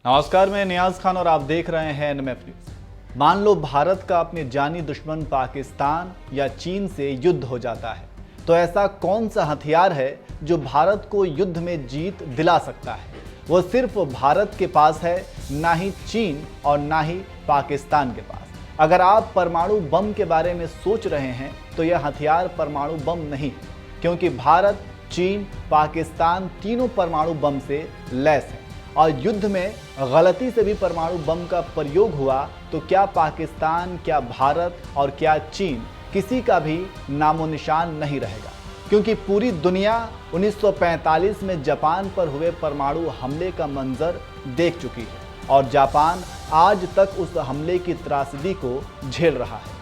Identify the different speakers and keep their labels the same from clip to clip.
Speaker 1: नमस्कार, मैं नियाज खान और आप देख रहे हैं एनएमएफ न्यूज। मान लो भारत का अपने जानी दुश्मन पाकिस्तान या चीन से युद्ध हो जाता है, तो ऐसा कौन सा हथियार है जो भारत को युद्ध में जीत दिला सकता है? वो सिर्फ भारत के पास है, ना ही चीन और ना ही पाकिस्तान के पास। अगर आप परमाणु बम के बारे में सोच रहे हैं तो यह हथियार परमाणु बम नहीं, क्योंकि भारत, चीन, पाकिस्तान तीनों परमाणु बम से लैस है और युद्ध में गलती से भी परमाणु बम का प्रयोग हुआ तो क्या पाकिस्तान, क्या भारत और क्या चीन, किसी का भी नामो निशान नहीं रहेगा, क्योंकि पूरी दुनिया 1945 में जापान पर हुए परमाणु हमले का मंजर देख चुकी है और जापान आज तक उस हमले की त्रासदी को झेल रहा है।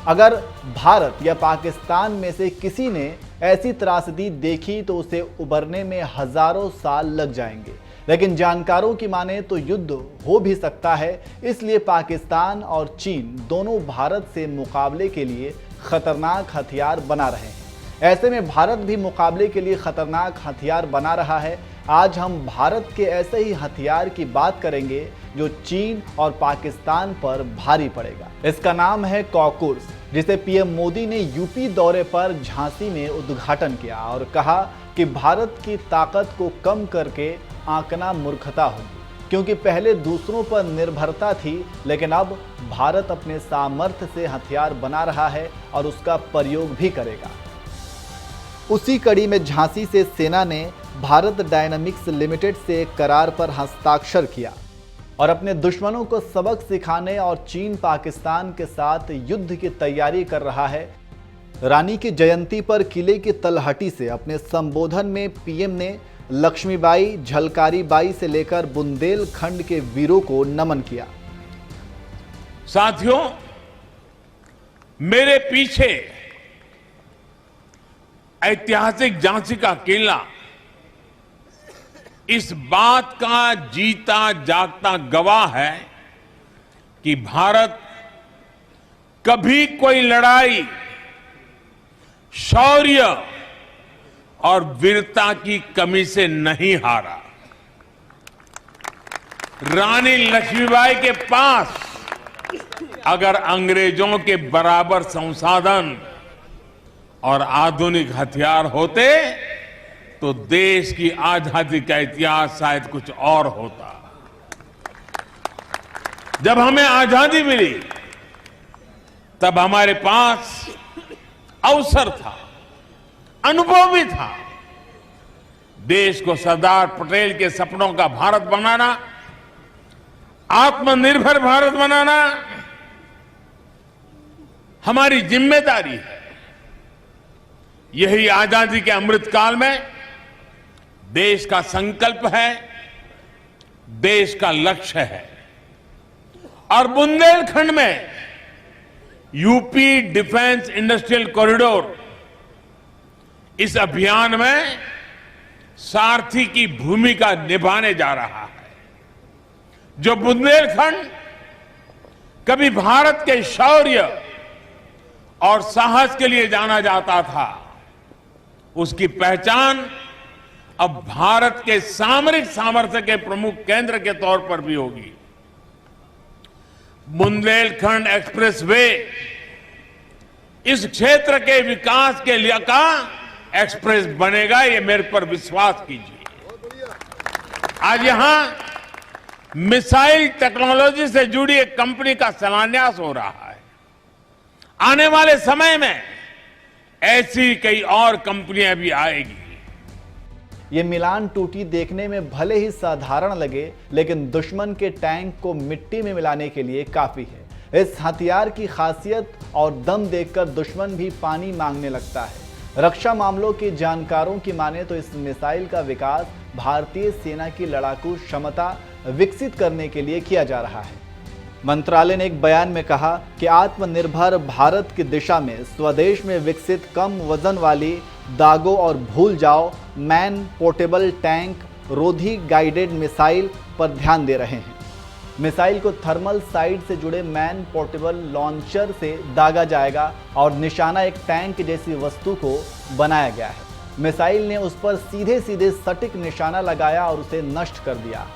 Speaker 1: अगर भारत या पाकिस्तान में से किसी ने ऐसी त्रासदी देखी तो उसे उबरने में हजारों साल लग जाएंगे, लेकिन जानकारों की माने तो युद्ध हो भी सकता है। इसलिए पाकिस्तान और चीन दोनों भारत से मुकाबले के लिए खतरनाक हथियार बना रहे हैं। ऐसे में भारत भी मुकाबले के लिए खतरनाक हथियार बना रहा है। आज हम भारत के ऐसे ही हथियार की बात करेंगे जो चीन और पाकिस्तान पर भारी पड़ेगा। इसका नाम है कॉकर्स, जिसे पीएम मोदी ने यूपी दौरे पर झांसी में उद्घाटन किया और कहा कि भारत की ताकत को कम करके आंकना मूर्खता होगी, क्योंकि पहले दूसरों पर निर्भरता थी, लेकिन अब भारत अपने सामर्थ्य से हथियार बना रहा है और उसका प्रयोग भी करेगा। उसी कड़ी में झांसी से सेना ने भारत डायनामिक्स लिमिटेड से एक करार पर हस्ताक्षर किया और अपने दुश्मनों को सबक सिखाने और चीन पाकिस्तान के साथ युद्ध की तैयारी कर रहा है। रानी की जयंती पर किले की तलहटी से अपने संबोधन में पीएम ने लक्ष्मीबाई, झलकारी बाई से लेकर बुंदेलखंड के वीरों को नमन किया।
Speaker 2: साथियों, मेरे पीछे ऐतिहासिक झांसी का किला इस बात का जीता जागता गवाह है कि भारत कभी कोई लड़ाई शौर्य और वीरता की कमी से नहीं हारा। रानी लक्ष्मीबाई के पास अगर अंग्रेजों के बराबर संसाधन और आधुनिक हथियार होते तो देश की आजादी का इतिहास शायद कुछ और होता। जब हमें आजादी मिली तब हमारे पास अवसर था, अनुभव भी था। देश को सरदार पटेल के सपनों का भारत बनाना, आत्मनिर्भर भारत बनाना हमारी जिम्मेदारी है। यही आजादी के अमृत काल में देश का संकल्प है, देश का लक्ष्य है। और बुंदेलखंड में यूपी डिफेंस इंडस्ट्रियल कॉरिडोर इस अभियान में सारथी की भूमिका निभाने जा रहा है। जो बुंदेलखंड कभी भारत के शौर्य और साहस के लिए जाना जाता था, उसकी पहचान अब भारत के सामरिक सामर्थ्य के प्रमुख केंद्र के तौर पर भी होगी। बुंदेलखंड एक्सप्रेसवे इस क्षेत्र के विकास के लिए का एक्सप्रेस बनेगा, ये मेरे पर विश्वास कीजिए। आज यहां मिसाइल टेक्नोलॉजी से जुड़ी एक कंपनी का शिलान्यास हो रहा है। आने वाले समय में ऐसी कई और कंपनियां भी आएगी।
Speaker 1: ये मिलान टूटी देखने में भले ही साधारण लगे, लेकिन दुश्मन के टैंक को मिट्टी में मिलाने के लिए काफी है। इस हथियार की खासियत और दम देखकर दुश्मन भी पानी मांगने लगता है। रक्षा मामलों के जानकारों की माने तो इस मिसाइल का विकास भारतीय सेना की लड़ाकू क्षमता विकसित करने के लिए किया जा रहा है। मंत्रालय ने एक बयान में कहा कि आत्मनिर्भर भारत की दिशा में स्वदेश में विकसित कम वजन वाली दागो और भूल जाओ मैन पोर्टेबल टैंक रोधी गाइडेड मिसाइल पर ध्यान दे रहे हैं। मिसाइल को थर्मल साइड से जुड़े मैन पोर्टेबल लॉन्चर से दागा जाएगा और निशाना एक टैंक जैसी वस्तु को बनाया गया है। मिसाइल ने उस पर सीधे सीधे सटीक निशाना लगाया और उसे नष्ट कर दिया।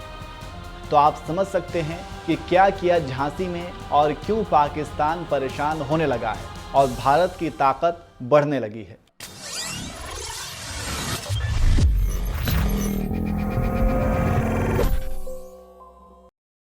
Speaker 1: तो आप समझ सकते हैं कि क्या किया झांसी में और क्यों पाकिस्तान परेशान होने लगा है और भारत की ताकत बढ़ने लगी है।